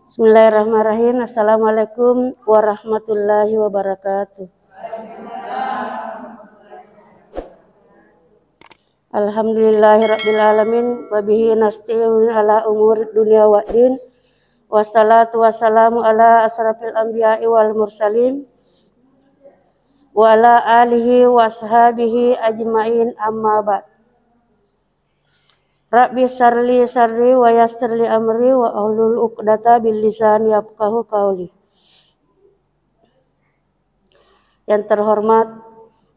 Bismillahirrahmanirrahim. Assalamualaikum warahmatullahi wabarakatuh. Alhamdulillahirrabbilalamin. Wabihi nasta'in ala umur dunia wa din. Wassalatu wassalamu ala asrafil anbiya'i wal mursalin. Wa ala alihi wa ashabihi ajma'in amma ba'd. Rabbi sarli sarri wa yassirli amri wa ahlul uqdata bil lisani yafqahu qauli. Yang terhormat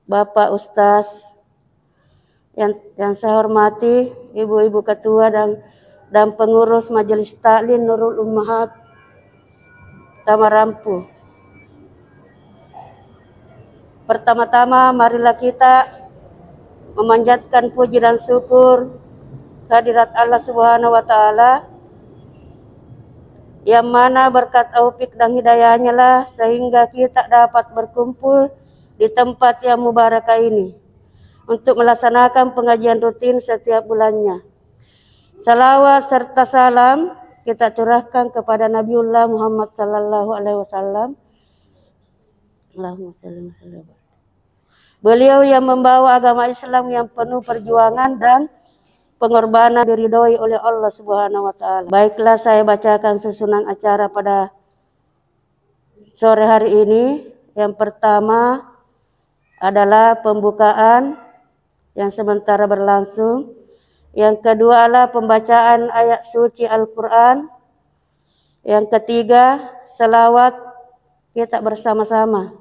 Bapak Ustaz, yang saya hormati Ibu-ibu ketua dan pengurus Majelis Ta'lim Nurul Ummahat Tamarampu. Pertama-tama marilah kita memanjatkan puji dan syukur kehadirat Allah Subhanahu wa taala, yang mana berkat taufik dan hidayahnya lah sehingga kita dapat berkumpul di tempat yang mubarakah ini untuk melaksanakan pengajian rutin setiap bulannya. Salawat serta salam kita curahkan kepada Nabiullah Muhammad sallallahu alaihi wasallam. Allahumma shalli wa sallim. Beliau yang membawa agama Islam yang penuh perjuangan dan pengorbanan diridhoi oleh Allah Subhanahu wa taala. Baiklah, saya bacakan susunan acara pada sore hari ini. Yang pertama adalah pembukaan yang sementara berlangsung. Yang kedua adalah pembacaan ayat suci Al-Qur'an. Yang ketiga, selawat kita bersama-sama.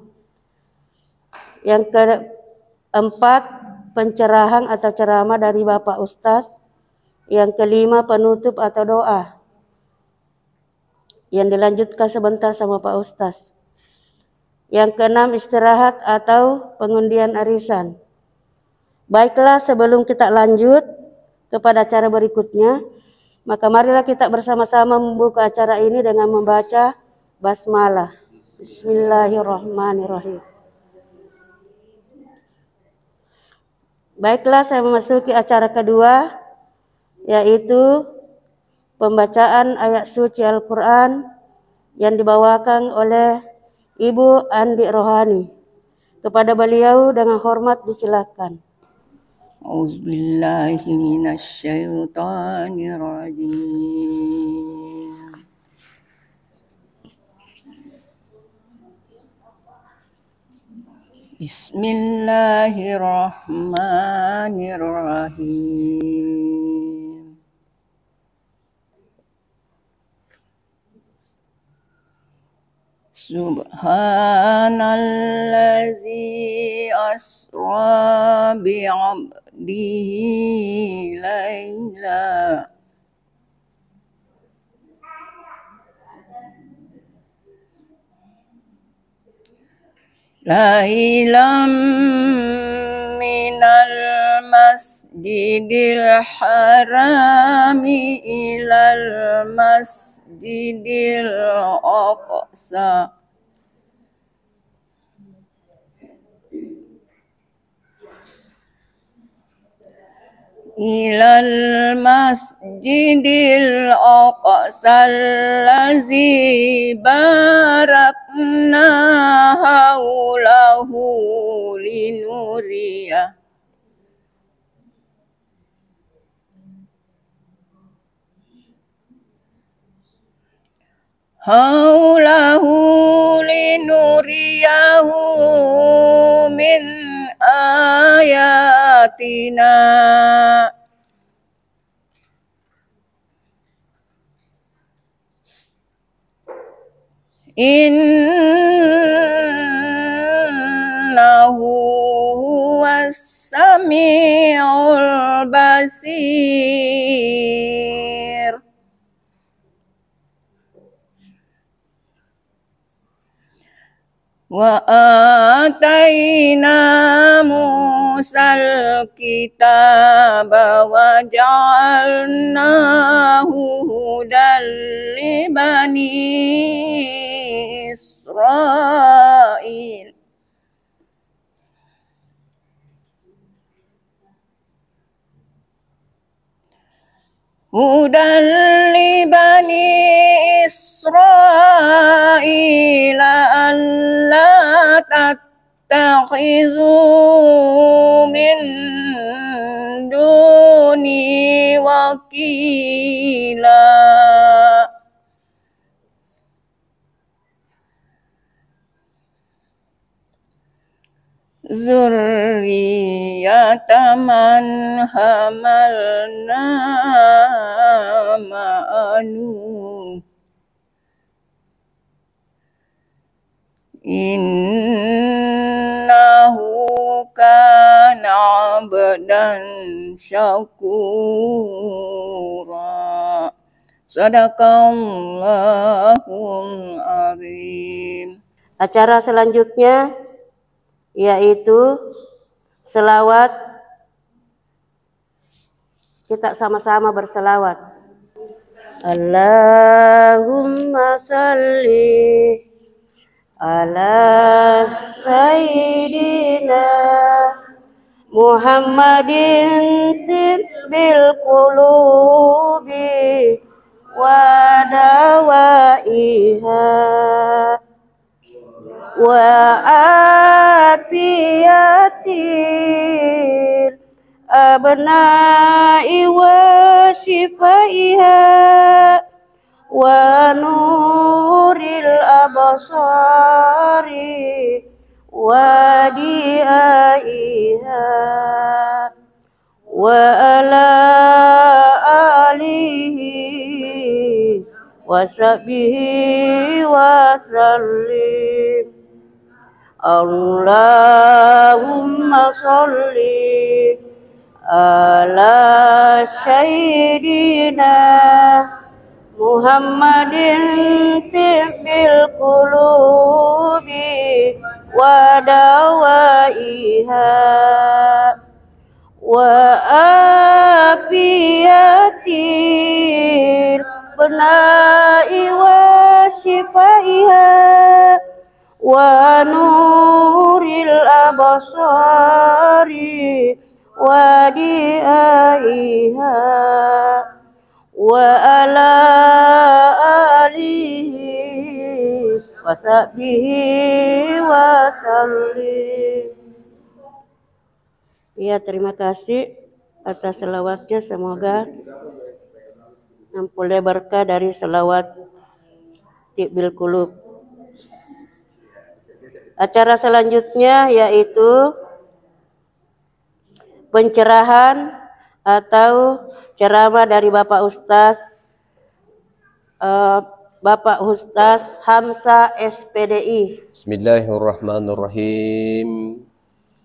Yang keempat, pencerahan atau ceramah dari Bapak Ustaz. Yang kelima, penutup atau doa yang dilanjutkan sebentar sama Pak Ustaz. Yang keenam, istirahat atau pengundian arisan. Baiklah, sebelum kita lanjut kepada acara berikutnya, maka marilah kita bersama-sama membuka acara ini dengan membaca basmalah. Bismillahirrahmanirrahim. Baiklah, saya memasuki acara kedua, yaitu pembacaan ayat suci Al-Quran yang dibawakan oleh Ibu Andi Rohani. Kepada beliau dengan hormat disilakan. Auzubillahi minasyaitonirrajim. Bismillahirrahmanirrahim. Subhanallazi asra bi'abdihi layla lailam minal masjidil harami ilal masjidil aqsa ilal masjidil aqsa allazi barakna haulahu linuriyah min ayatina innahu huwas samiul basir. Wa atayna Musal kitaba wa ja'alnahu hudan li bani Israil. Hudan li bani Israil Zurriyata man hamalna ma'anu innahu kana abdan syakura. Sadaqallahul azim. Acara selanjutnya yaitu selawat. Kita sama-sama berselawat. Allahumma salli ala sayyidina Muhammadin tibbil qulubi wa dawaiha wa afiyatil abna'i wa shifaiha wa nuril absari wa diaiha wa ala alihi wa sahbihi wa sallim. Allahumma sholli ala sayyidina Muhammadin tibbil qulubi wa dawaiha wa afiyatil bena'i wa shifaiha wa nuril absari wa diaiha wa ala alihi wa sahbihi wa sallim. Ya, terima kasih atas selawatnya. Semoga memperoleh berkah dari selawat tibbil qulub. Acara selanjutnya yaitu pencerahan atau ceramah dari Bapak Ustaz Hamsa SPDI. Bismillahirrahmanirrahim.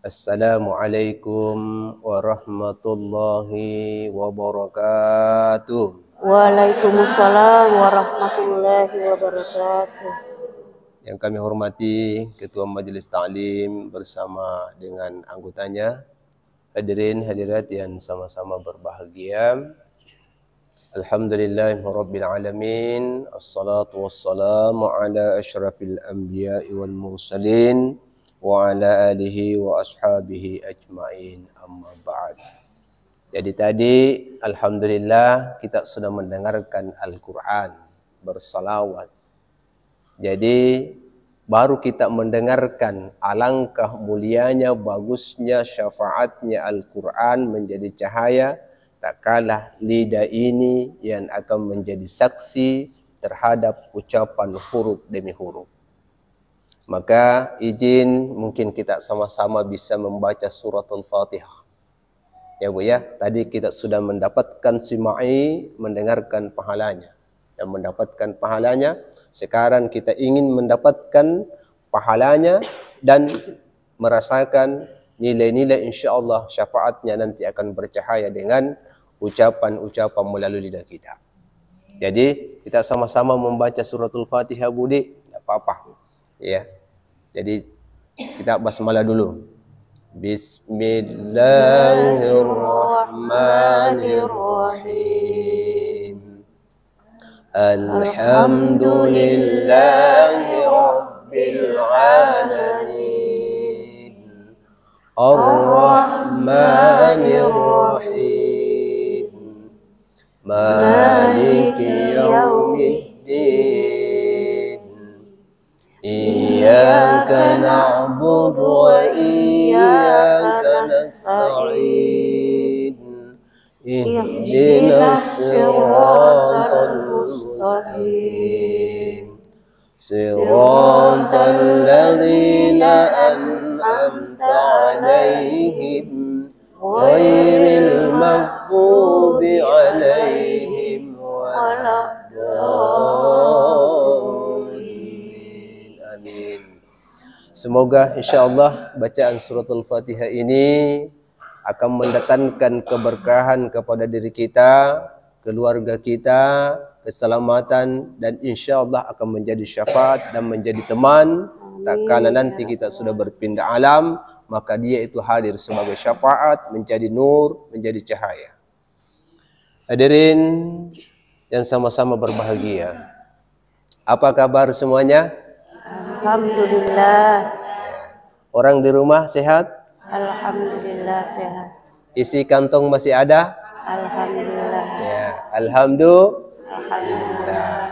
Assalamualaikum warahmatullahi wabarakatuh. Waalaikumsalam warahmatullahi wabarakatuh. Yang kami hormati Ketua Majelis Ta'lim bersama dengan anggotanya, hadirin hadirat yang sama-sama berbahagia. Alhamdulillahirabbil alamin. Assalatu wassalamu ala asyrafil anbiya'i wal mursalin wa ala alihi wa ashabihi ajmain. Amma ba'd. Jadi tadi alhamdulillah kita sudah mendengarkan Al-Qur'an bersalawat. Jadi baru kita mendengarkan alangkah mulianya, bagusnya, syafaatnya Al-Quran menjadi cahaya, tak kalah lidah ini yang akan menjadi saksi terhadap ucapan huruf demi huruf. Maka izin mungkin kita sama-sama bisa membaca suratul Fatihah. Ya Bu ya, tadi kita sudah mendapatkan simai, mendengarkan pahalanya. Dan mendapatkan pahalanya, sekarang kita ingin mendapatkan pahalanya dan merasakan nilai-nilai insyaAllah syafaatnya nanti akan bercahaya dengan ucapan-ucapan melalui lidah kita. Jadi kita sama-sama membaca suratul Fatihah Budi, tidak apa-apa. Ya. Jadi kita basmalah dulu. Bismillahirrahmanirrahim. Alhamdulillahi Rabbil Alamin. Ar-Rahmanir Rahim. Maliki Yawmiddin. Iyyaka na'budu wa iyyaka nasta'in. Ihdinas siratal mustaqim. Siratal ladzina an'amta عليهم غير المغضوب عليهم ولا الضالين. Amin. Semoga insyaAllah bacaan suratul Fatihah ini akan mendatangkan keberkahan kepada diri kita, keluarga kita, keselamatan, dan insyaAllah akan menjadi syafaat dan menjadi teman. Tak kala nanti kita sudah berpindah alam, maka dia itu hadir sebagai syafaat, menjadi nur, menjadi cahaya. Hadirin yang sama-sama berbahagia, apa kabar semuanya? Alhamdulillah. Orang di rumah sehat? Alhamdulillah sehat. Isi kantong masih ada? Alhamdulillah. Ya, alhamdulillah.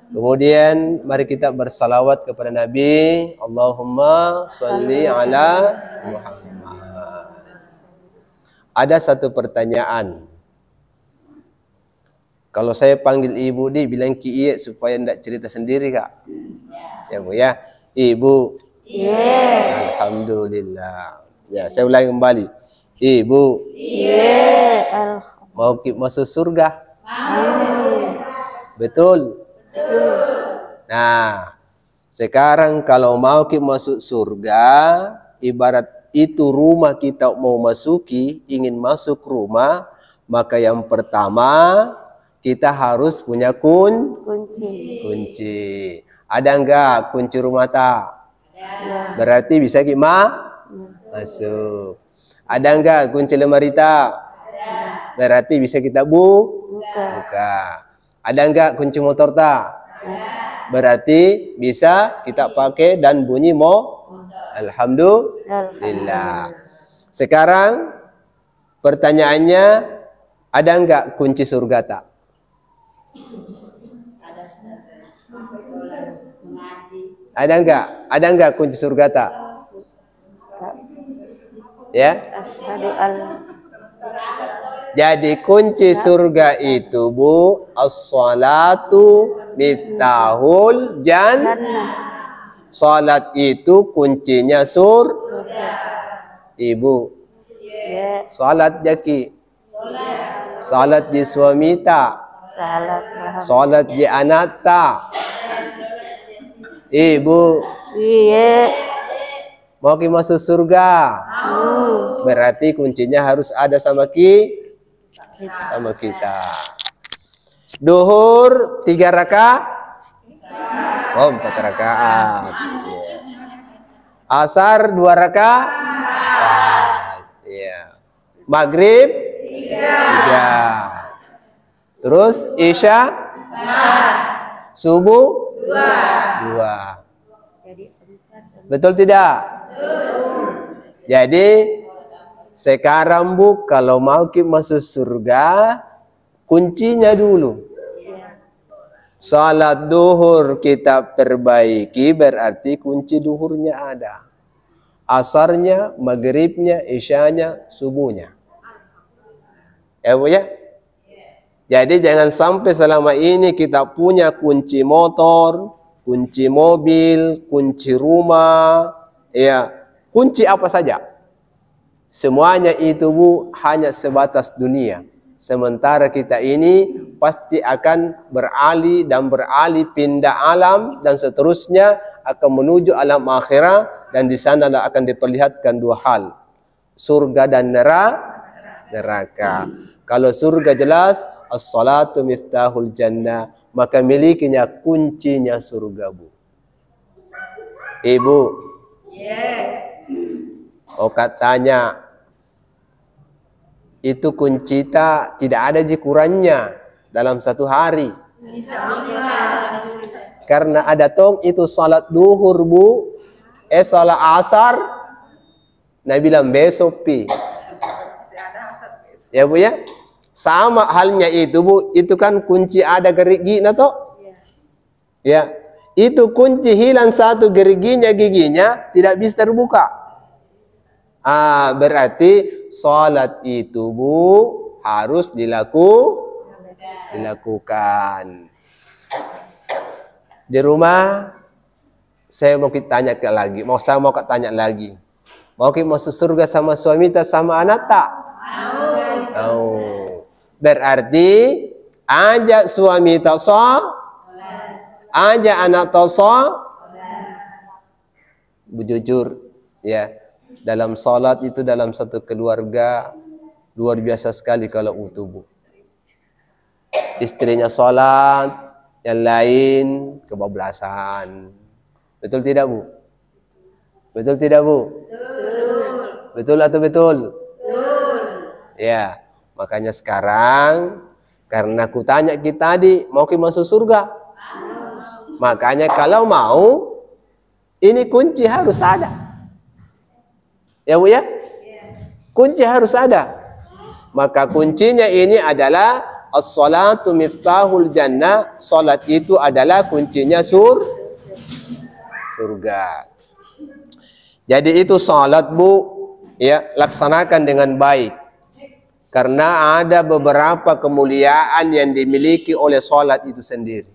Kemudian mari kita bersalawat kepada Nabi. Allahumma sholli ala Muhammad. Ada satu pertanyaan. Kalau saya panggil ibu di bilang ki iye supaya ndak cerita sendiri, Kak. Ya Bu ya. Ibu. Yeah. Alhamdulillah. Ya, saya ulangi kembali. Ibu. Yeah. Mau masuk surga? Betul. Nah, sekarang kalau mau masuk surga, ibarat itu rumah kita mau masuki, ingin masuk rumah, maka yang pertama kita harus punya kunci. Ada enggak kunci rumah tak? Berarti bisa masuk. Ada enggak kunci lemari tak? Berarti bisa kita buka. Ada enggak kunci motor tak? Berarti bisa kita pakai dan bunyi Alhamdulillah. Sekarang pertanyaannya, ada enggak kunci surga tak? Ada enggak? Ada enggak kunci surga tak? Ya? Jadi kunci surga itu Bu, as-salatu miftahul jannah. Salat itu kuncinya surga. Ibu. Salat jaki. Salat di suami tak? Salat di anak tak? Ibu. Iya. Mau masuk surga? Berarti kuncinya harus ada sama kita. Duhur 3 rakaat? 4 rakaat. Asar 2 rakaat? 4. Ya. Maghrib 3. Terus Isya 4. Subuh 2. Betul tidak? Jadi sekarang Bu, kalau mau masuk surga, kuncinya dulu. Salat duhur kita perbaiki, berarti kunci duhurnya ada. Asarnya, maghribnya, isyanya, subuhnya. Ya Bu ya? Jadi jangan sampai selama ini kita punya kunci motor, kunci mobil, kunci rumah, ya, kunci apa saja. Semuanya itu Bu hanya sebatas dunia. Sementara kita ini pasti akan beralih pindah alam dan seterusnya akan menuju alam akhirat, dan di sana akan diperlihatkan 2 hal. Surga dan neraka. Kalau surga jelas as-salatu miftahul jannah, maka milikinya kuncinya surga Bu. Ibu. Katanya itu kunci tidak ada jikurannya dalam 1 hari. Karena ada itu salat duhur Bu, salat asar, Nabi bilang besok pi. Ya Bu ya, sama halnya itu Bu, itu kan kunci ada gerigi toh. Ya, itu kunci hilang 1 giginya tidak bisa terbuka. Berarti salat itu Bu harus dilakukan. Di rumah saya mau tanya lagi. Saya mau tanya lagi. Mau kita masuk surga sama suami tak sama anak tak? Mau. Berarti ajak suami tak sah, ajak anak tak sah. Bujujur ya, dalam salat itu dalam satu keluarga luar biasa sekali kalau utuh, Bu. Istrinya salat, yang lain kebablasan. Betul tidak, Bu? Betul tidak, Bu? Betul atau betul? Betul. Ya, makanya sekarang karena aku tanya kita tadi, mau kita masuk surga? Makanya kalau mau, ini kunci harus ada. Ya, Bu ya? Kunci harus ada. Maka kuncinya ini adalah as-salatu miftahul jannah. Salat itu adalah kuncinya surga. Jadi itu salat, Bu, ya, laksanakan dengan baik. Karena ada beberapa kemuliaan yang dimiliki oleh salat itu sendiri.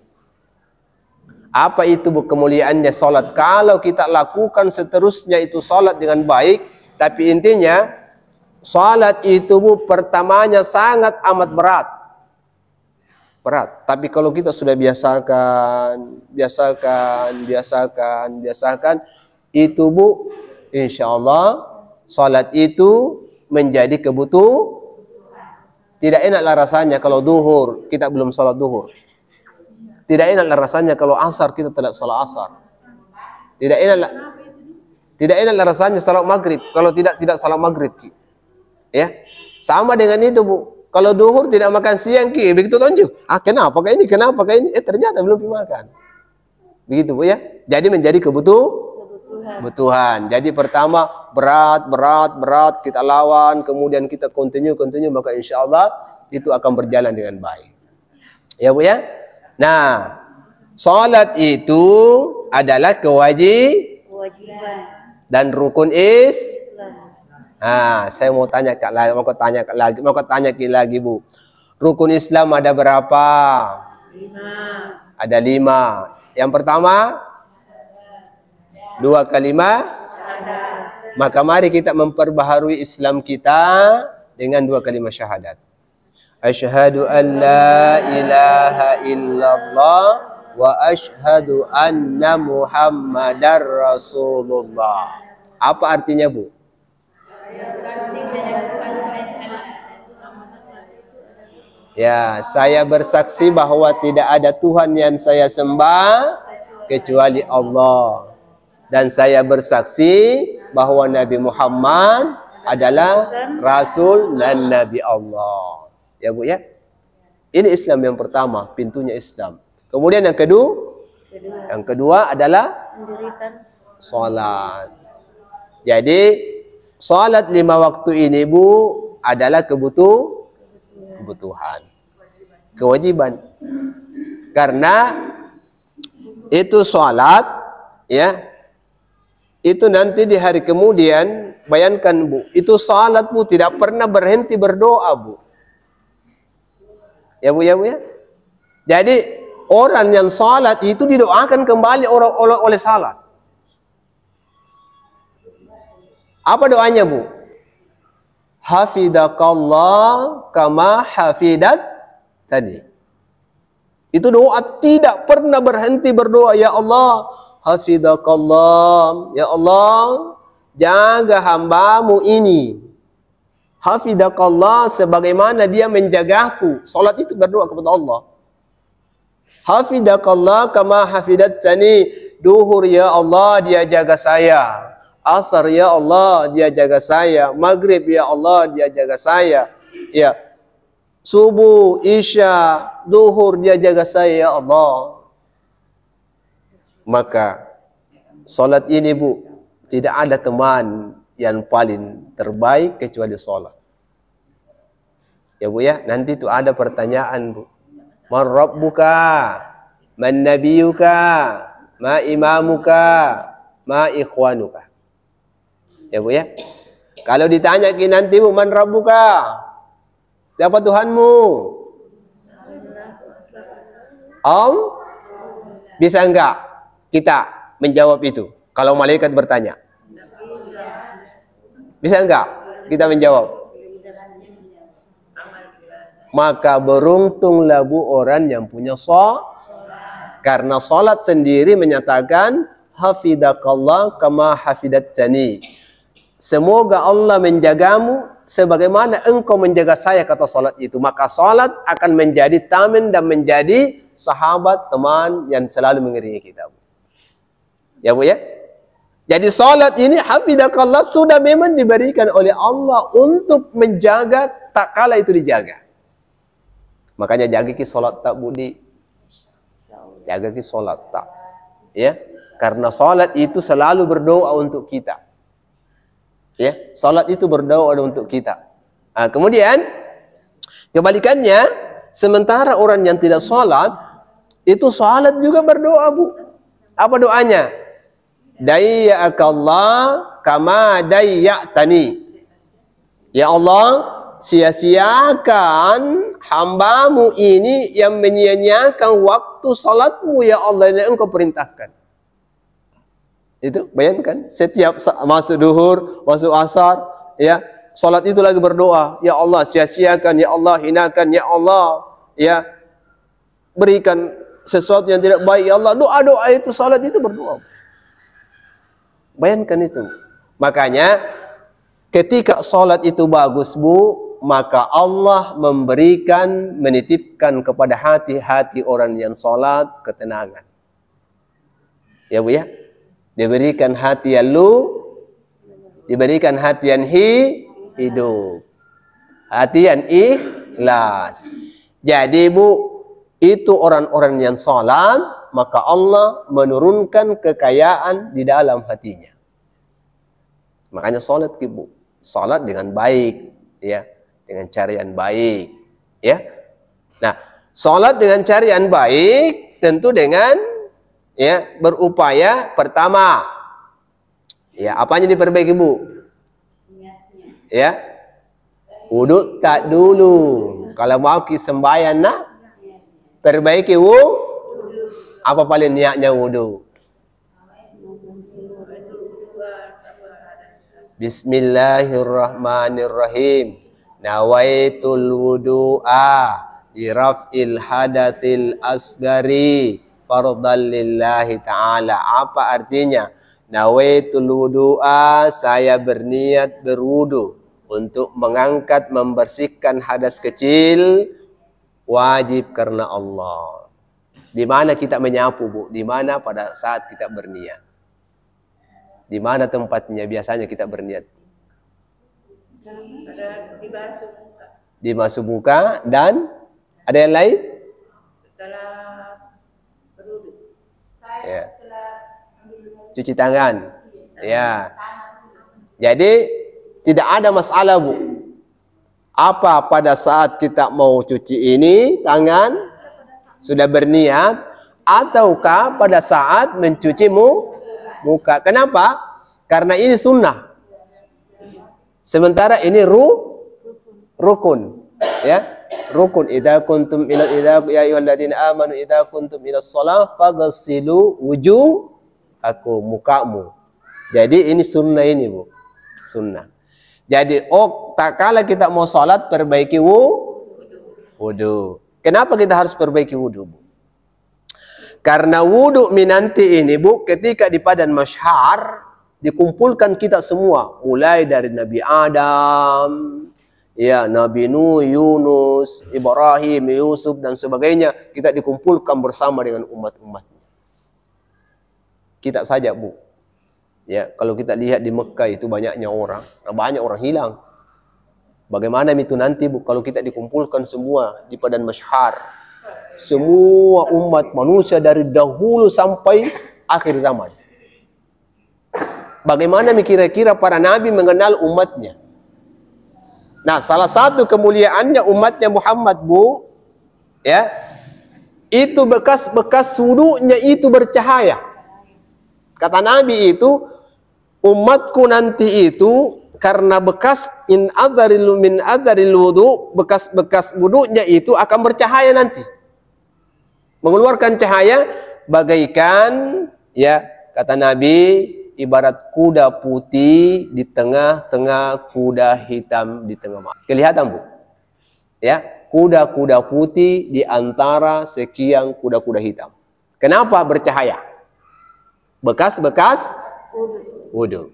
Apa itu, Bu, kemuliaannya salat? Kalau kita lakukan seterusnya itu salat dengan baik, tapi intinya salat itu, Bu, pertamanya sangat amat berat. Tapi kalau kita sudah biasakan, itu, Bu, insya Allah salat itu menjadi kebutuhan. Tidak enaklah rasanya kalau duhur kita belum salat duhur. Tidak enaklah rasanya kalau asar kita tidak salat asar. Tidak enaklah rasanya salat maghrib kalau tidak salat maghrib. Ya, sama dengan itu, Bu. Kalau duhur tidak makan siang, begitu tunjuk. Kenapa kayak ini? Ternyata belum dimakan. Begitu, Bu ya. Jadi menjadi kebutuhan. Jadi pertama berat kita lawan, kemudian kita continue, maka insya Allah itu akan berjalan dengan baik. Ya, Bu ya. Nah, salat itu adalah kewajiban dan rukun saya mau tanya lagi, Bu. Rukun Islam ada berapa? 5. Ada 5. Yang pertama, 2 kalimat. Maka mari kita memperbaharui Islam kita dengan 2 kalimat syahadat. Asyhadu an la ilaha illallah wa asyhadu anna Muhammadar Rasulullah. Apa artinya, Bu? Ya, saya bersaksi bahwa tidak ada Tuhan yang saya sembah kecuali Allah. Dan saya bersaksi bahwa Nabi Muhammad adalah Rasul dan Nabi Allah. Ya, Bu ya. Ini Islam yang pertama, pintunya Islam. Kemudian yang kedua adalah salat. Jadi salat 5 waktu ini, Bu, adalah kebutuhan. Kewajiban. Karena itu salat, ya. Itu nanti di hari kemudian, bayangkan, Bu, itu salat, Bu, tidak pernah berhenti berdoa, Bu. Ya, Bu ya. Jadi orang yang salat itu didoakan kembali oleh salat. Apa doanya, Bu? Hafidakallah kama hafidat tadi. Itu doa tidak pernah berhenti berdoa. Ya Allah, hafidakallah. Ya Allah, jaga hambamu ini. Hafidakallah, sebagaimana dia menjagaku. Salat itu berdoa kepada Allah. Hafidakallah kama hafidattani. Duhur, ya Allah, dia jaga saya. Asar, ya Allah, dia jaga saya. Maghrib, ya Allah, dia jaga saya. Ya, subuh, isya, duhur, dia jaga saya, ya Allah. Maka salat ini, Bu, tidak ada teman yang paling terbaik kecuali salat. Ya, Bu ya, nanti itu ada pertanyaan, Bu. Man rabbuka? Man nabiyuka? Ma imamuka? Ma ikhwanuka? Ya, Bu ya. Kalau ditanya nanti, Bu, man rabbuka? Siapa Tuhanmu? Bisa enggak kita menjawab itu? Kalau malaikat bertanya. Bisa enggak kita menjawab? Maka beruntunglah bu orang yang punya sholat. Karena sholat sendiri menyatakan hafidakallah kama hafidattani. Semoga Allah menjagamu sebagaimana engkau menjaga saya, kata sholat itu. Maka sholat akan menjadi tamen dan menjadi sahabat, teman yang selalu mengiringi kita. Ya bu ya. Jadi sholat ini hafidakallah sudah memang diberikan oleh Allah untuk menjaga tak kala itu dijaga. Makanya jaga ki sholat tak budi. Jaga ki sholat tak. Ya. Karena sholat itu selalu berdoa untuk kita. Ya, salat itu berdoa untuk kita. Nah, kemudian kebalikannya, sementara orang yang tidak salat itu salat juga berdoa bu. Apa doanya? Dayyakallah kama dayyatani. Ya Allah, sia-siakan hambamu ini yang menyia-nyiakan waktu salatmu ya Allah yang engkau perintahkan. Itu bayangkan setiap masuk duhur, masuk asar, ya salat itu lagi berdoa, ya Allah sia-siakan, ya Allah hinakan, ya Allah ya berikan sesuatu yang tidak baik, ya Allah. Doa-doa itu, salat itu berdoa. Bayangkan itu. Makanya ketika salat itu bagus bu, maka Allah memberikan, menitipkan kepada hati-hati orang yang salat ketenangan. Ya bu ya. Diberikan hati yang diberikan hati yang hidup, hati yang ikhlas. Jadi bu, itu orang-orang yang salat, maka Allah menurunkan kekayaan di dalam hatinya. Makanya salat bu, salat dengan baik, ya, dengan cara yang baik, ya. Nah, salat dengan cara yang baik tentu dengan ya berupaya pertama, ya apanya diperbaiki bu? Ya, wudhu tak dulu. Kalau mau sembahyang nak perbaiki apa paling niatnya wudhu? Bismillahirrahmanirrahim. Nawaitul wudu'a di raf'il hadatsil asgari fardhan lillahi ta'ala. Apa artinya? Nawaitul wudu'a, saya berniat berwudu untuk mengangkat, membersihkan hadas kecil, wajib karena Allah. Di mana kita menyapu bu? Di mana pada saat kita berniat? Di mana tempatnya biasanya kita berniat? Di basuh muka dan ada yang lain? Ya. Cuci tangan. Ya. Jadi tidak ada masalah bu. Apa pada saat kita mau cuci ini tangan sudah berniat, ataukah pada saat mencuci muka? Kenapa? Karena ini sunnah. Sementara ini rukun. Ya. Rukun idza kuntum ila ya ayyuhalladzina amanu idza kuntum ila shalah faghsilu mukamu. Jadi ini sunnah ini bu, sunnah. Jadi tak kala kita mau salat perbaiki wudu. Kenapa kita harus perbaiki wudu bu? Karena wudu minanti ini bu, ketika di padang mahsyar dikumpulkan kita semua, mulai dari Nabi Adam, ya Nabi Nuh, Yunus, Ibrahim, Yusuf dan sebagainya, kita dikumpulkan bersama dengan umat-umatnya. Kita saja bu, ya kalau kita lihat di Mekah itu banyaknya orang, banyak orang hilang. Bagaimana itu nanti bu kalau kita dikumpulkan semua di padang mahsyar, semua umat manusia dari dahulu sampai akhir zaman. Bagaimana kira-kira para nabi mengenal umatnya? Nah, salah satu kemuliaannya umatnya Muhammad bu, ya, itu bekas-bekas wudunya itu bercahaya. Kata Nabi itu, umatku nanti itu karena bekas min adzaril wudu, bekas-bekas wudunya itu akan bercahaya nanti, mengeluarkan cahaya bagaikan, ya, kata Nabi ibarat kuda putih di tengah-tengah kuda hitam di tengah malam. Kelihatan, Bu? Ya, kuda-kuda putih di antara sekian kuda-kuda hitam. Kenapa bercahaya? Bekas-bekas wudu.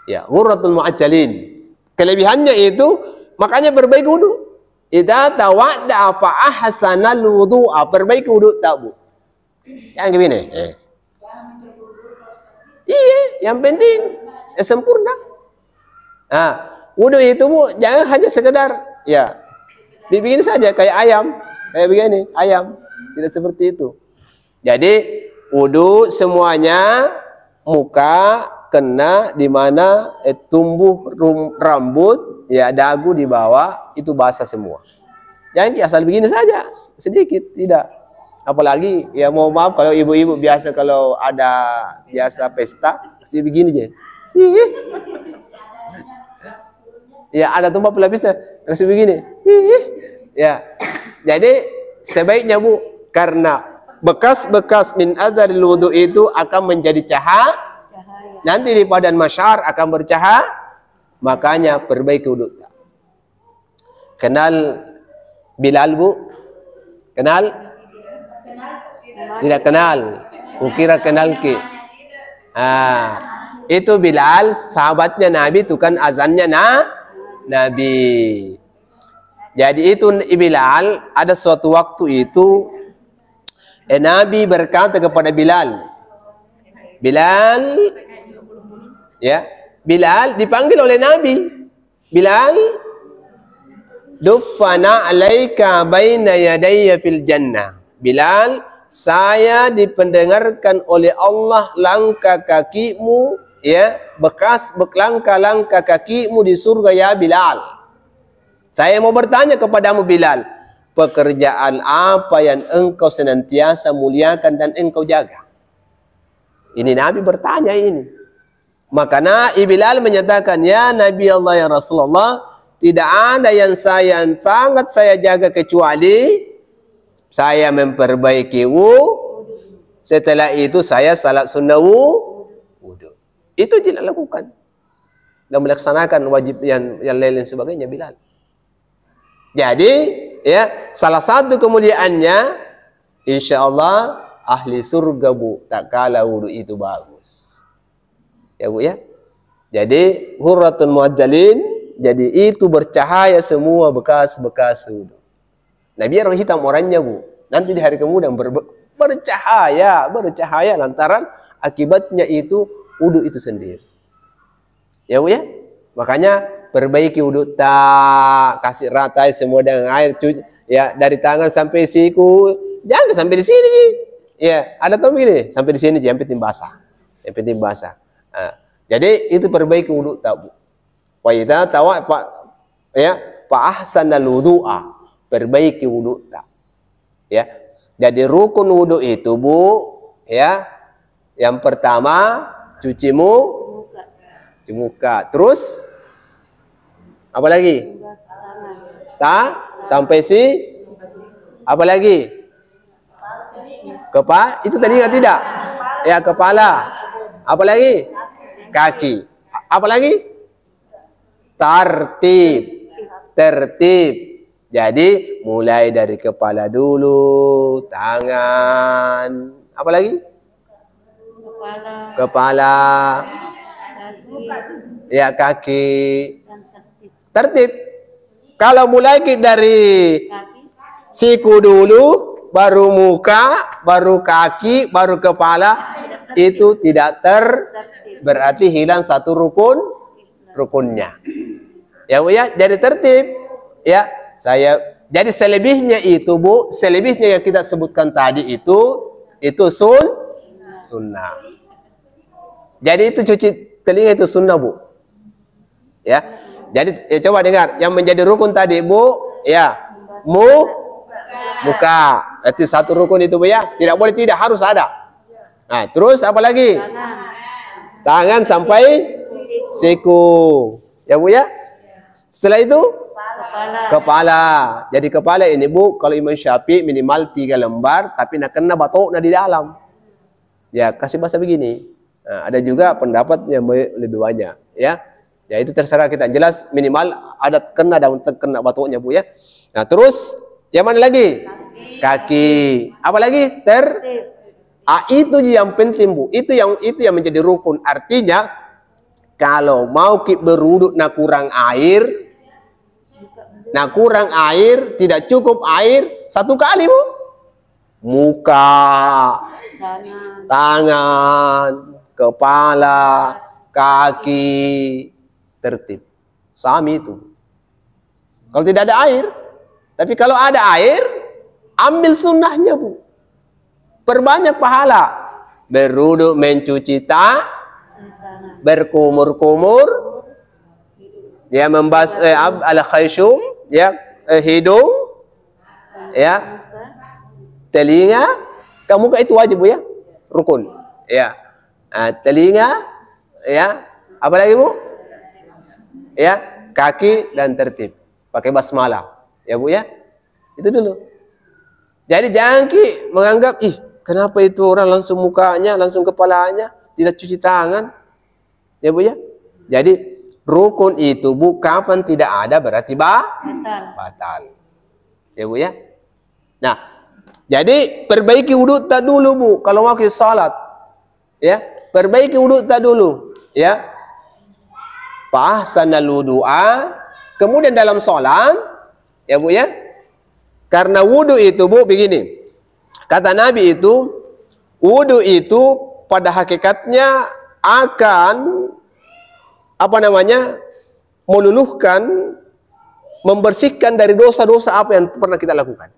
Ya, ghurratul mu'ajjalin. Kelebihannya itu, makanya perbaiki wudu. Idza tawadda'a fa ahsanal wudu'a. Perbaiki wudu tak, Bu? Jangan begini. Iya, yang penting sempurna. Nah, wudu itu, Bu, jangan hanya sekedar ya begini saja kayak ayam, kayak begini, ayam. Tidak seperti itu. Jadi wudu semuanya muka kena di mana tumbuh rambut, ya dagu di bawah, itu basah semua. Jangan asal begini saja, sedikit, tidak. Apalagi, ya mohon maaf kalau ibu-ibu biasa kalau ada biasa pesta, pasti begini aja. Ya ada tumpah pelapisnya, pasti begini. Ya, jadi sebaiknya, Bu, karena bekas-bekas min adharil wudu itu akan menjadi cahaya. Nanti di padan masyar akan bercahaya, makanya perbaiki wudu. Kenal Bilal, Bu? Kenal? Tidak kenal. Ukira kenal ki. Itu Bilal, sahabatnya Nabi, itu kan azannya Nabi. Jadi itu Bilal, ada suatu waktu itu Nabi berkata kepada Bilal, ya, Bilal dipanggil oleh Nabi. Bilal, duffana alaika baina yadayya fil jannah. Bilal, saya dipendengarkan oleh Allah langkah kakimu, ya, bekas langkah kakimu di surga, ya Bilal. Saya mau bertanya kepadamu, Bilal, pekerjaan apa yang engkau senantiasa muliakan dan engkau jaga? Ini Nabi bertanya ini. Makanya Bilal menyatakan, ya Nabi Allah, ya Rasulullah, tidak ada yang sangat saya jaga kecuali saya memperbaiki wudu. Setelah itu saya salat sunnah wudu. Itu tidak lakukan. Dan melaksanakan wajib yang lain sebagainya Bilal. Jadi, ya, salah satu kemuliaannya, insya Allah ahli surga, Bu, tak kalah wudu itu bagus. Ya, Bu, ya. Jadi ghurratul mu'ajjalin, jadi itu bercahaya semua bekas-bekas wudu. Nabi orang hitam orangnya, Bu. Nanti di hari kemudian bercahaya lantaran akibatnya itu wudu itu sendiri. Ya, Bu, ya. Makanya perbaiki wudu, tak kasih rata semua dengan air, cuci, ya, dari tangan sampai siku. Jangan sampai di sini. Ya, ada tahu begini, sampai di sini yang penting basah. Yang penting basah. Jadi itu perbaiki wudu tak, Bu. Wa idza fa ahsanal wudu'a. Perbaiki wudu tak. Ya. Jadi rukun wudu itu, Bu, ya. Yang pertama cuci muka. Terus apa lagi? Sampai apa lagi? Kepala, itu tadi tidak? Ya, kepala. Apa lagi? Kaki. Apa lagi? Tertib. Jadi mulai dari kepala dulu, tangan. Apa lagi? Kepala. Ya, kaki. Tertib. Kalau mulai dari siku dulu, baru muka, baru kaki, baru kepala, itu tidak berarti hilang satu rukunnya. Ya, Bu, ya, jadi tertib. Ya, jadi selebihnya itu, Bu, selebihnya yang kita sebutkan tadi itu sunnah. Jadi itu cuci telinga itu sunnah, Bu. Ya. Jadi coba dengar, yang menjadi rukun tadi, Bu, ya, muka. Berarti satu rukun itu, Bu, ya. Tidak boleh tidak, harus ada. Nah, terus apa lagi? Tangan sampai siku. Ya, Bu, ya. Setelah itu kepala. Jadi kepala ini, Bu, kalau Imam Syafi'i minimal 3 lembar, tapi nak kena batok di dalam. Ya, kasih bahasa begini. Nah, ada juga pendapat yang lebih banyak, ya. Ya itu terserah kita. Jelas minimal ada kena daun terkena batuknya, Bu ya. Nah, terus yang mana lagi? Kaki. Apa lagi? Itu yang penting, Bu. Itu yang menjadi rukun. Artinya kalau mau kita berwudu kurang air, tidak cukup air, satu kali, Bu. Muka, tangan, kepala, kaki, tertib. Sami itu. Kalau tidak ada air. Tapi kalau ada air, ambil sunnahnya, Bu. Perbanyak pahala. Berwudu, mencuci berkumur-kumur, ya, membas al-khayshum, ya, hidung, ya, telinga, muka itu wajib, Bu ya, rukun, ya. Telinga, ya, apa lagi, Bu? Ya, kaki dan tertib, pakai basmalah, ya, Bu ya, itu dulu. Jadi jangan menganggap, kenapa itu orang langsung mukanya, langsung kepalanya, tidak cuci tangan, ya, Bu ya. Jadi rukun itu, Bu, kapan tidak ada berarti batal, ya, Bu ya. Nah, jadi perbaiki wudu tak dulu, Bu, kalau mau ke salat, ya, perbaiki wudu tak dulu, ya. Fahsanal wudu'a, kemudian dalam salat, ya, Bu ya. Karena wudu itu, Bu, begini. Kata Nabi itu, wudu itu pada hakikatnya akan meluluhkan, membersihkan dari dosa-dosa apa yang pernah kita lakukan.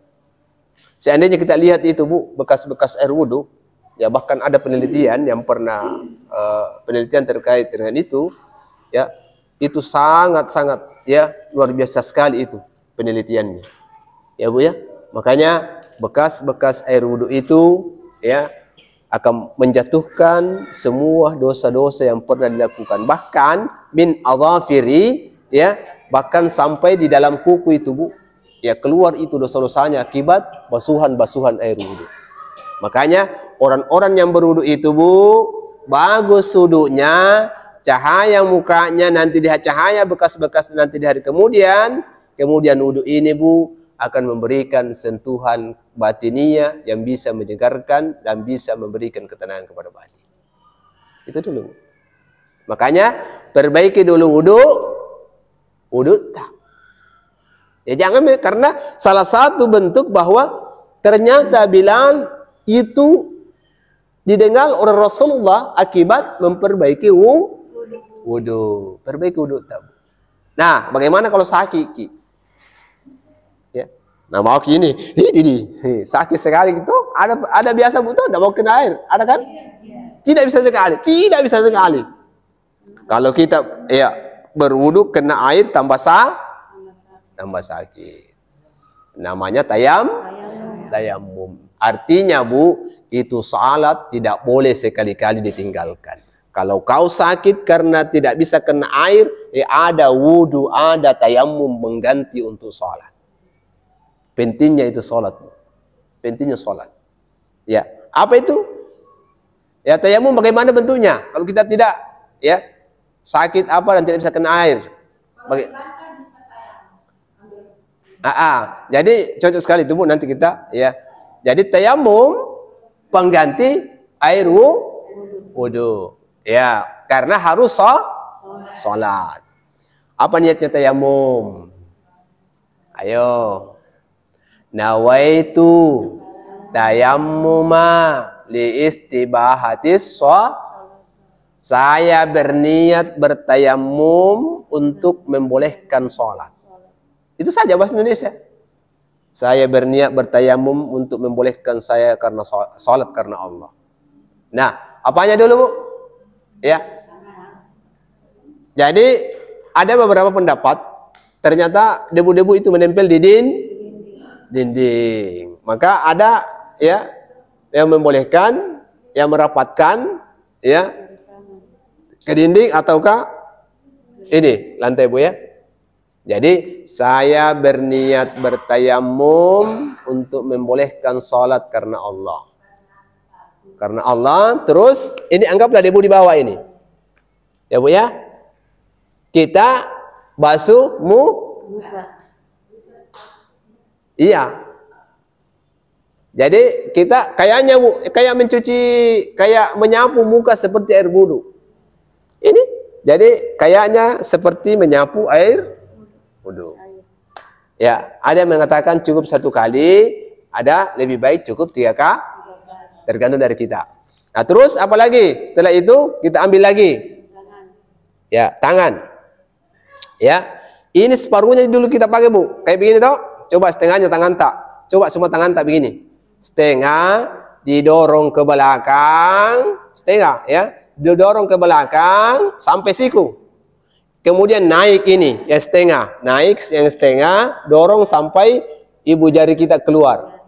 Seandainya kita lihat itu, Bu, bekas-bekas air wudu, ya, bahkan ada penelitian yang pernah penelitian terkait dengan itu, ya, itu sangat-sangat, ya, luar biasa sekali itu penelitiannya, ya, Bu ya. Makanya bekas-bekas air wudu itu, ya, akan menjatuhkan semua dosa-dosa yang pernah dilakukan, bahkan min adhafiri, ya, bahkan sampai di dalam kuku itu, Bu, ya, keluar itu dosa-dosanya akibat basuhan-basuhan air wudu. Makanya orang-orang yang berwudu itu, Bu, bagus wudunya, cahaya mukanya nanti cahaya bekas-bekas nanti di hari kemudian wudu ini, Bu, akan memberikan sentuhan batiniah yang bisa menyegarkan dan bisa memberikan ketenangan kepada batin. Itu dulu. Makanya perbaiki dulu wudu tak. Ya, jangan, karena salah satu bentuk bahwa ternyata Bilal itu didengar oleh Rasulullah akibat memperbaiki wudu. Perbaiki wudu tak. Nah, bagaimana kalau sakit? Ya. Nah, mau gini, sakit sekali gitu, ada biasa butuh, tidak mau kena air, ada kan? Tidak bisa sekali. Kalau kita, ya, berwudu kena air tambah sakit, namanya tayamum. Artinya, Bu, itu salat tidak boleh sekali-kali ditinggalkan. Kalau kau sakit karena tidak bisa kena air, ada wudu, ada tayamum mengganti untuk salat. Pentingnya itu salat. Pentingnya salat. Ya, apa itu? Ya, tayamum bagaimana bentuknya? Kalau kita tidak, ya, sakit apa dan tidak bisa kena air. Jadi cocok sekali itu, Bu, nanti kita, ya. Jadi tayamum pengganti air wudu. Ya, karena harus salat. Apa niatnya tayamum? Ayo. Nawaitu tayammuma li istibahatis saya berniat bertayamum untuk membolehkan salat. Itu saja bahasa Indonesia. Saya berniat bertayamum untuk membolehkan saya karena salat karena Allah. Nah, apanya dulu, Bu? Ya. Jadi ada beberapa pendapat, ternyata debu-debu itu menempel di dinding. Maka ada, ya, yang membolehkan, yang merapatkan, ya, ke dinding ataukah ini lantai, Bu ya. Jadi saya berniat bertayamum untuk membolehkan salat karena Allah. karena Allah. Terus ini anggaplah debu di bawah ini. Ya Bu ya. Kita basuh Muka. iya. Jadi kita kayaknya Bu, kayak mencuci, kayak menyapu muka seperti air wudu. Ini jadi kayaknya seperti menyapu air wudu. Ya, ada yang mengatakan cukup 1 kali, ada lebih baik cukup 3 kali, tergantung dari kita. Nah, terus apa lagi? Setelah itu kita ambil lagi. Ya, tangan. Ya, ini separuhnya dulu kita pakai Bu, kayak begini toh. Coba setengahnya tangan tak. Coba semua tangan tak begini. Setengah didorong ke belakang, setengah ya, didorong ke belakang sampai siku. Kemudian naik ini yang setengah, naik yang setengah, dorong sampai ibu jari kita keluar.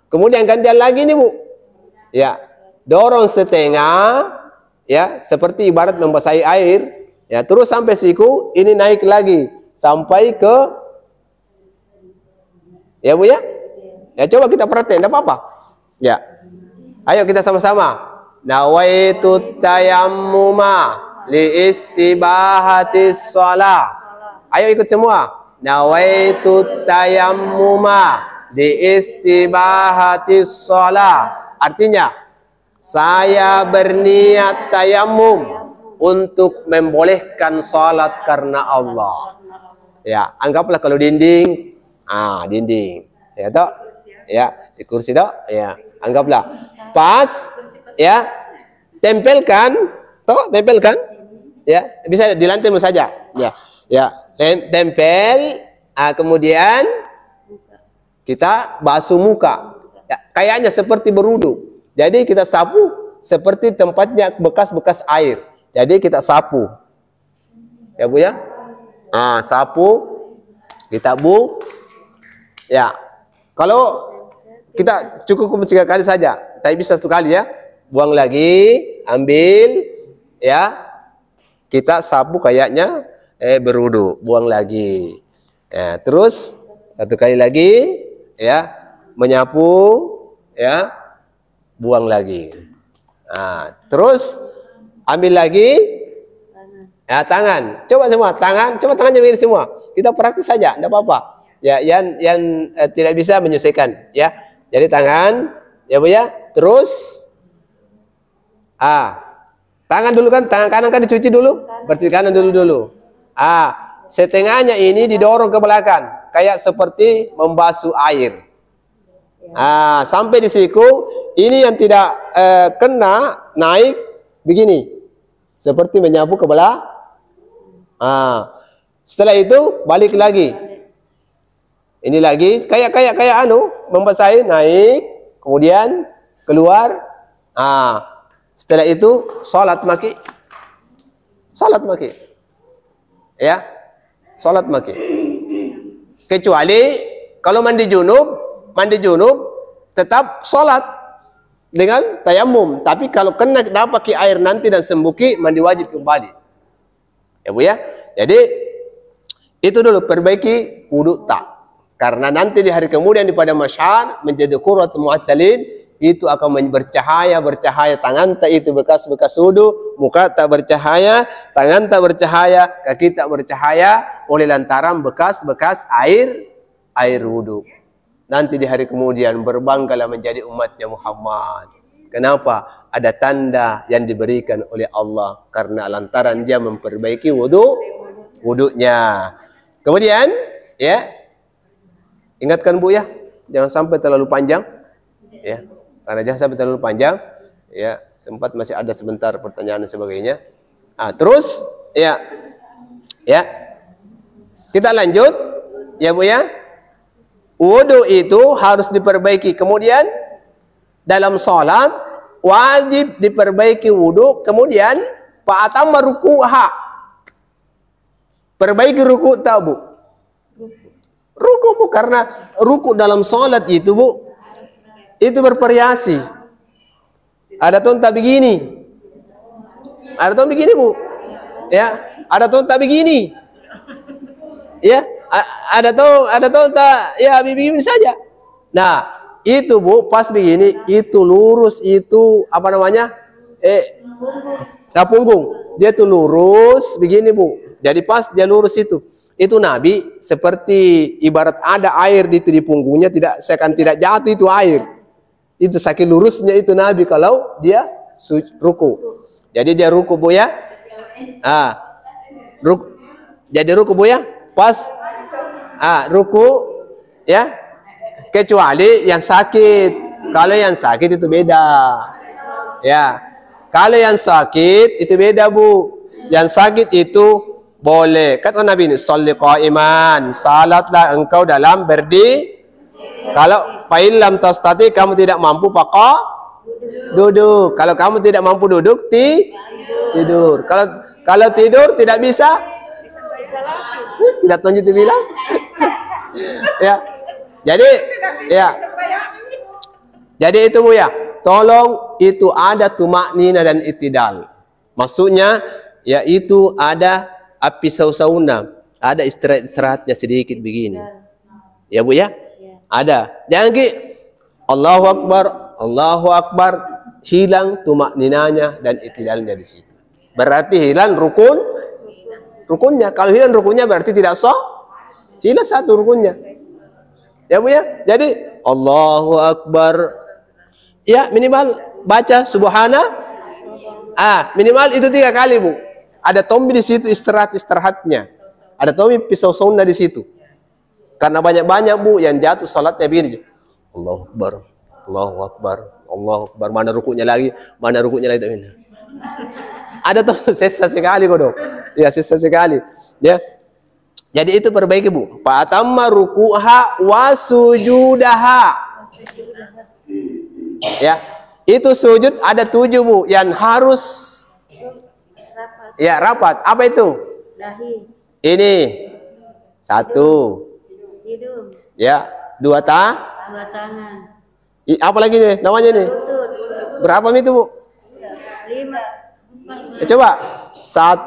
Kemudian gantian lagi nih Bu. Ya, dorong setengah, ya, seperti ibarat membasahi air. Ya, terus sampai siku, ini naik lagi sampai ke, ya Bu ya. Ya, coba kita perhatiin, tidak apa-apa. Ya, ayo kita sama-sama. Nawaitu tayammuma li istibahatis shalah. Ayo ikut semua. Nawaitu tayammuma li istibahatis shalah. Artinya, saya berniat tayammum untuk membolehkan salat karena Allah. Ya, anggaplah kalau dinding, dinding, ya toh, ya di kursi toh, ya anggaplah pas, ya tempelkan, toh tempelkan, ya bisa di lantai saja, ya tempel, kemudian kita basuh muka, ya, kayaknya seperti berwudu. Jadi kita sapu seperti tempatnya bekas-bekas air. Jadi kita sapu, ya Bu ya. Sapu, kita Bu. Ya, kalau kita cukup 3 kali saja, tapi bisa 1 kali ya. Buang lagi, ambil, ya. Kita sapu kayaknya berwudu, buang lagi. Ya, terus 1 kali lagi, ya, menyapu, ya, buang lagi. Terus ambil lagi, ya tangan. Coba semua tangan, coba tangannya begini semua. Kita praktis saja, tidak apa-apa. Ya, yang tidak bisa menyelesaikan, ya. Jadi tangan, ya Bu ya. Terus, tangan dulu kan, tangan kanan kan dicuci dulu, berarti kanan dulu. Setengahnya ini didorong ke belakang, kayak seperti membasuh air. Sampai di siku, ini yang tidak kena naik begini. Seperti menyapu ke belakang. Setelah itu balik lagi. Ini lagi kayak membasahi, naik, kemudian keluar. Setelah itu salat maki. Ya. Salat maki. Kecuali kalau mandi junub tetap salat dengan tayamum, tapi kalau kena dapat air nanti dan sembuki, mandi wajib kembali. Ya Bu ya. Jadi itu dulu, perbaiki wudu tak. Karena nanti di hari kemudian di pada masyar menjadi qurratul mu'attalin, itu akan bercahaya tangan tak itu bekas-bekas wudu, muka tak bercahaya, tangan tak bercahaya, kaki tak bercahaya oleh lantaran bekas-bekas air wudu. Nanti di hari kemudian berbanggalah menjadi umatnya Muhammad. Kenapa? Ada tanda yang diberikan oleh Allah karena lantaran dia memperbaiki wudunya. Kemudian, ya, ingatkan Bu ya, jangan sampai terlalu panjang, ya, karena jangan sampai terlalu panjang, ya, sempat masih ada sebentar pertanyaan dan sebagainya. Terus, ya, kita lanjut, ya Bu ya. Wudu itu harus diperbaiki. Kemudian dalam sholat wajib diperbaiki wudu. Kemudian fa'atamma ruku'ha. Perbaiki ruku' tak Bu? Ruku' Bu, karena ruku' dalam sholat itu Bu, itu bervariasi. Ada tuh tak begini. Ada tuh begini Bu. Ya, ada tuh tak begini. Ya. Ada tuh tak, ya begini saja. Nah, Itu Bu, pas begini, itu lurus, itu apa namanya? Punggung. Dia tuh lurus begini Bu. Jadi pas dia lurus itu Nabi seperti ibarat ada air di punggungnya, tidak jatuh itu air. Itu saking lurusnya itu Nabi kalau dia ruku. Jadi dia ruku Bu ya. Jadi ruku Bu ya. Pas ruku ya. Kecuali yang sakit. Kalau yang sakit itu beda. Ya. Kalau yang sakit itu beda Bu. Yang sakit itu boleh. Kata Nabi ini, sholli qa'iman. Salatlah engkau dalam berdiri. Kalau fa'ilam tastati, kamu tidak mampu pakai duduk. Kalau kamu tidak mampu duduk, tidur. Kalau tidur tidak bisa, tidak tunjuk itu bilang. Ya. Jadi itu Bu ya. Tolong itu ada tumaknina dan itidal. Maksudnya yaitu ada api sauna, ada istirahatnya sedikit begini. Ya Bu ya? Ada. Jangan Allahu Akbar, hilang tumakninanya dan itidalnya di situ. Berarti hilang rukunnya. Kalau hilang rukunnya berarti tidak sah. Hilang satu rukunnya. Ya Bu ya. Jadi Allahu Akbar. Ya, minimal baca subhana. Minimal itu 3 kali Bu. Ada tombi di situ istirahatnya. Ada tombi pisau sauna di situ. Karena banyak Bu yang jatuh salatnya begini. Allahu Akbar. Allahu Akbar. Allahu Akbar. Mana rukunya lagi? Ada tuh sisa sekali kok dong. Ya, sisa sekali. Ya. Jadi itu perbaiki Bu. Fa'atamma ruku'ha wa sujudaha. Ya. Itu sujud ada 7 Bu yang harus rapat. Apa itu? Ini 1. Ya, 2 tangan. Apa lagi nih namanya nih? Berapa itu Bu? 5. Coba. 1,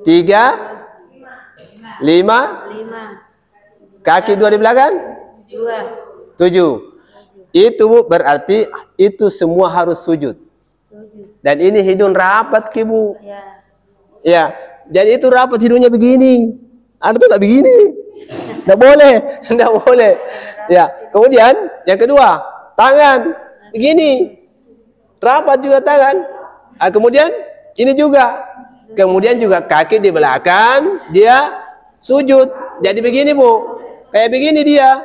3, 5. Kaki 2 di belakang? 7. Itu Bu berarti itu semua harus sujud. Dan ini hidung rapat Bu. Ya. Jadi itu rapat hidungnya begini. Ada tuh tak begini. Tidak boleh. Ya. Kemudian yang kedua, tangan begini. Rapat juga tangan. Kemudian ini juga. Kemudian juga kaki di belakang dia sujud. Jadi begini Bu. Kayak begini dia.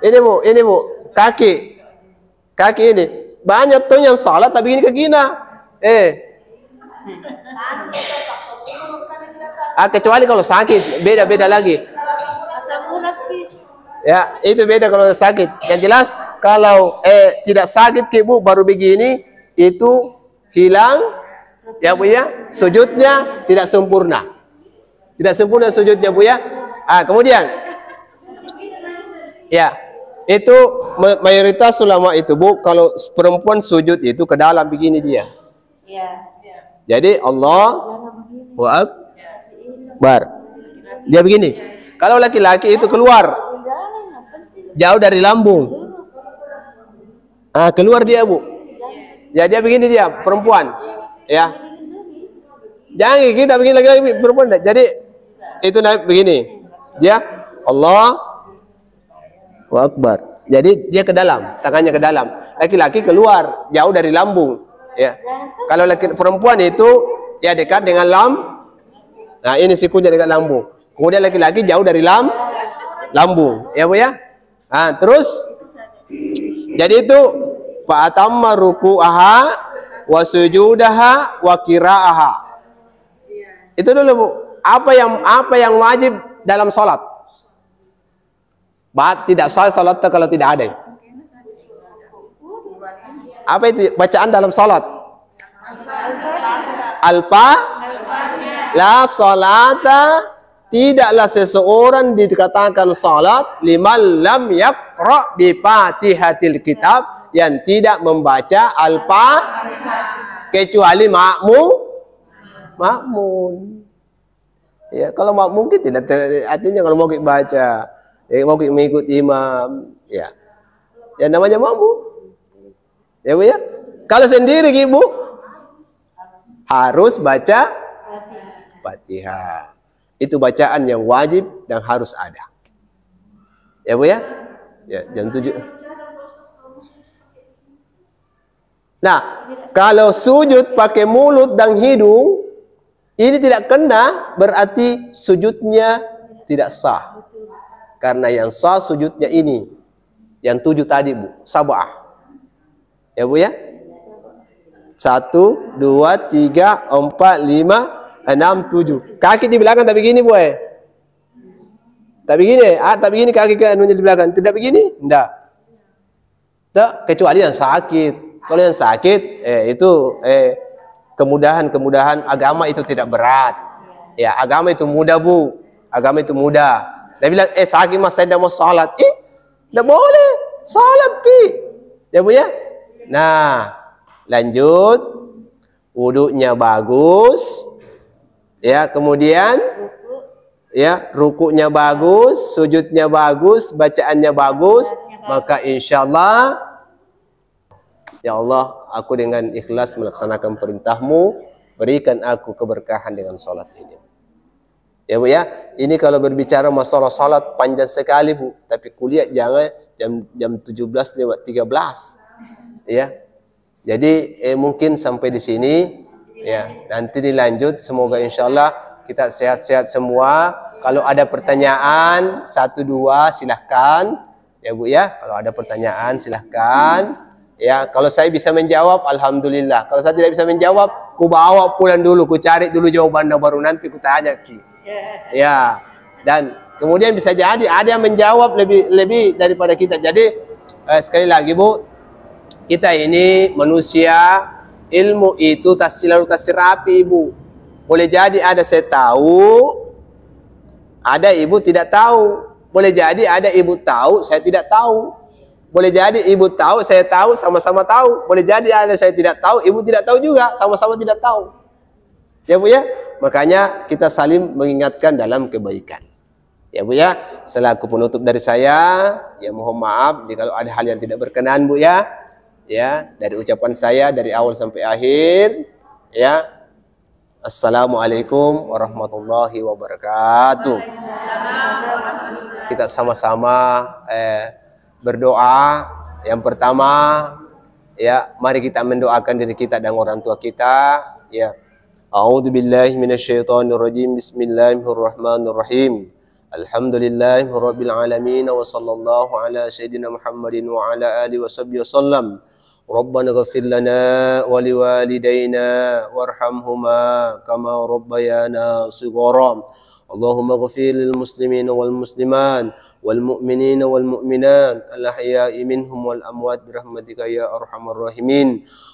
Ini Bu. Kaki ini. Banyak tuh yang salat tapi begini ke gina. Kecuali kalau sakit, beda lagi. Ya, itu beda kalau sakit. Yang jelas kalau tidak sakit Bu baru begini itu hilang ya Bu ya, sujudnya tidak sempurna. Tidak sempurna sujudnya Bu ya. Kemudian ya, itu mayoritas ulama itu Bu, kalau perempuan sujud itu ke dalam begini dia. Jadi Allahu Akbar. Dia begini. Kalau laki-laki itu keluar jauh dari lambung. Keluar dia Bu. Ya dia begini dia, perempuan. Ya. Jangan kita begini lagi perempuan. Jadi itu naik begini. Dia Allahu Akbar. Jadi dia ke dalam, tangannya ke dalam. Laki-laki keluar jauh dari lambung. Ya. Kalau perempuan itu ya dekat dengan Nah, ini sikunya dekat lambung. Kemudian laki-laki jauh dari lambung. Ya Bu ya. Terus jadi itu fa'atamma ruku'aha wa sujudaha wa qira'aha. Itu dulu Bu. Apa yang wajib dalam salat? Tidak sah salat kalau tidak ada. Apa itu bacaan dalam salat? La salata, tidaklah seseorang dikatakan salat liman lam yaqra bi Fatihatil Kitab, yang tidak membaca kecuali makmum. Ya, kalau makmum tidak artinya kalau mau baca. Mau mengikuti imam, ya. Ya namanya makmum. Ya Bu ya. Kalau sendiri Ibu harus baca Fatihah. Itu bacaan yang wajib dan harus ada. Ya Bu ya. Ya, jam 7. Nah, kalau sujud pakai mulut dan hidung, ini tidak kena, berarti sujudnya tidak sah. Karena yang sah sujudnya ini. Yang 7 tadi Bu, sab'ah. Ya Bu ya. 1, 2, 3, 4, 5, 6, 7. Kaki di belakang tak begini Bu. Tak begini, tak begini kaki ke anunya di belakang. Tidak begini? Tidak. Tak, kecuali yang sakit. Kalau yang sakit, itu kemudahan agama itu tidak berat. Ya, agama itu mudah Bu. Agama itu mudah. Dia bilang, sakit mas saya tidak mau sholat. Tidak boleh. Sholat ki. Ya Bu ya. Nah, lanjut. Wudunya bagus. Ya, kemudian ya, rukuknya bagus, sujudnya bagus, bacaannya bagus, maka insyaallah ya Allah, aku dengan ikhlas melaksanakan perintahmu, berikan aku keberkahan dengan sholat ini. Ya Bu ya, ini kalau berbicara masalah sholat panjang sekali Bu, tapi kuliah jangan jam 17:13. Ya, jadi mungkin sampai di sini. Ya, nanti dilanjut. Semoga insyaallah kita sehat-sehat semua. Kalau ada pertanyaan 1, 2 silahkan. Ya Bu ya, kalau ada pertanyaan silahkan. Ya, kalau saya bisa menjawab, alhamdulillah. Kalau saya tidak bisa menjawab, ku bawa pulang dulu, ku cari dulu jawabannya, baru nanti ku tanya ki. Ya, dan kemudian bisa jadi ada yang menjawab lebih daripada kita. Jadi sekali lagi Bu, kita ini manusia, ilmu itu selalu rapi Ibu. Boleh jadi ada saya tahu, ada Ibu tidak tahu. Boleh jadi ada Ibu tahu, saya tidak tahu. Boleh jadi Ibu tahu, saya tahu, sama-sama tahu. Boleh jadi ada saya tidak tahu, Ibu tidak tahu juga, sama-sama tidak tahu. Ya Bu ya, makanya kita saling mengingatkan dalam kebaikan. Ya Bu ya, selaku penutup dari saya, ya mohon maaf jika ada hal yang tidak berkenan Bu ya. Ya, dari ucapan saya dari awal sampai akhir. Ya, assalamualaikum warahmatullahi wabarakatuh. Kita sama-sama berdoa. Yang pertama, ya, mari kita mendoakan diri kita dan orang tua kita. Ya, a'udzubillahi minasyaitonirrajim. Bismillahirrahmanirrahim. Alhamdulillahirabbil alamin wa sallallahu ala sayyidina Muhammadin wa ala alihi washabbihi wasallam. Rabbana ighfir lana wa liwalidayna warhamhuma kama rabbayana shighara. Allahumma ighfir lil muslimin wal muslimat والمؤمنين والمؤمنات الأحياء منهم والأموات برحمتك يا أرحم الراحمين.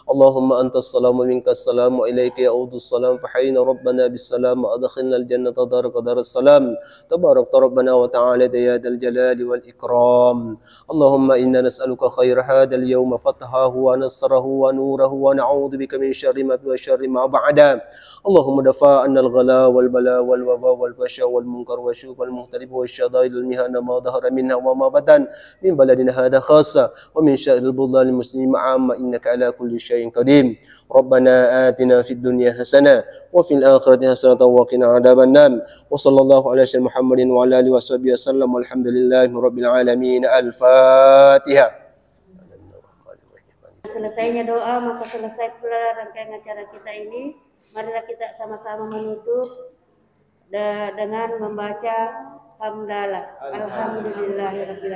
اللهم أنت السلام ومنك السلام وإليك يعود السلام فحينا ربنا بالسلام وأدخلنا الجنة دارك دار السلام. تبارك ربنا وتعالى يا ذا الجلال والإكرام. اللهم إنا نسألك خير هذا اليوم فتحه ونصره ونوره ونعوذ بك من شر ما في وشر ما بعد. اللهم دفع عنا الغلا والبلاء والوباء والفحشاء والمنكر والسوء والمختلف والشدائد المهن ما ظهر منها وما بطن من بلدنا هذا خاصة ومن شر البلدان المسلمين عامة إنك على كل شيء قدير. ربنا آتنا في الدنيا حسنة وفي الآخرة حسنة وقنا عذاب النار. وصلى الله على سيدنا محمد وعلى آله وصحبه وسلم والحمد لله رب العالمين. الفاتحة. Selesainya doa, maka selesai pula rangkaian acara kita ini. Marilah kita sama-sama menutup dengan membaca hamdalah. Alhamdulillahirabbil alamin.